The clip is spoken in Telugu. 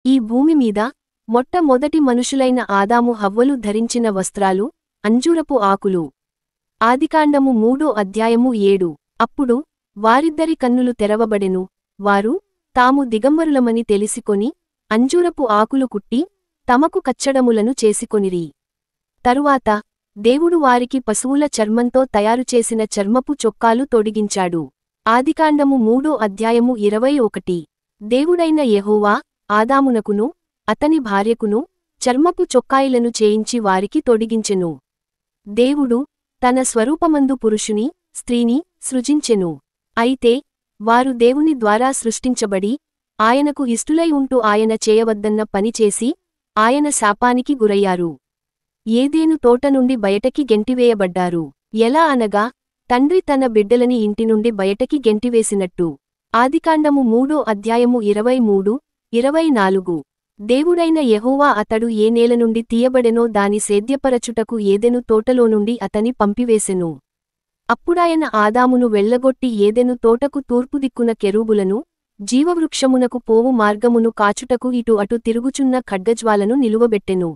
ఈ భూమిమీద మొట్టమొదటి మనుషులైన ఆదాము హవ్వలు ధరించిన వస్త్రాలు అంజూరపు ఆకులు. ఆదికాండము 3:7. అప్పుడు వారిద్దరి కన్నులు తెరవబడెను, వారు తాము దిగంబరులమని తెలిసికొని అంజూరపు ఆకులు కుట్టి తమకు కచ్చడములను చేసికొనిరి. తరువాత దేవుడు వారికి పశువుల చర్మంతో తయారుచేసిన చర్మపు చొక్కాలు తొడిగించాడు. ఆదికాండము 3:21. దేవుడైన యెహోవా ఆదామునకును అతని భార్యకును చర్మపు చొక్కాయిలను చేయించి వారికి తొడిగించెను. దేవుడు తన స్వరూపమందు పురుషుని స్త్రీని సృజించెను. అయితే వారు దేవుని ద్వారా సృష్టించబడి ఆయనకు ఇష్టులై ఉంటూ ఆయన చేయవద్దన్న పనిచేసి ఆయన శాపానికి గురయ్యారు. ఏదెను తోట నుండి బయటకి గెంటివేయబడ్డారు. ఎలా అనగా తండ్రి తన బిడ్డలని ఇంటి నుండి బయటకి గెంటివేసినట్టు. ఆదికాండము 3:23-24. దేవుడైన యెహోవా అతడు ఏ నేల నుండి తీయబడెనో దాని సేద్యపరచుటకు ఏదెను తోటలో నుండి అతని పంపివేసెను. అప్పుడాయన ఆదామును వెళ్లగొట్టి ఏదెను తోటకు తూర్పు దిక్కున కెరూబులను, జీవవృక్షమునకు పోవు మార్గమును కాచుటకు ఇటు అటు తిరుగుచున్న ఖడ్గజ్వాలను నిలువబెట్టెను.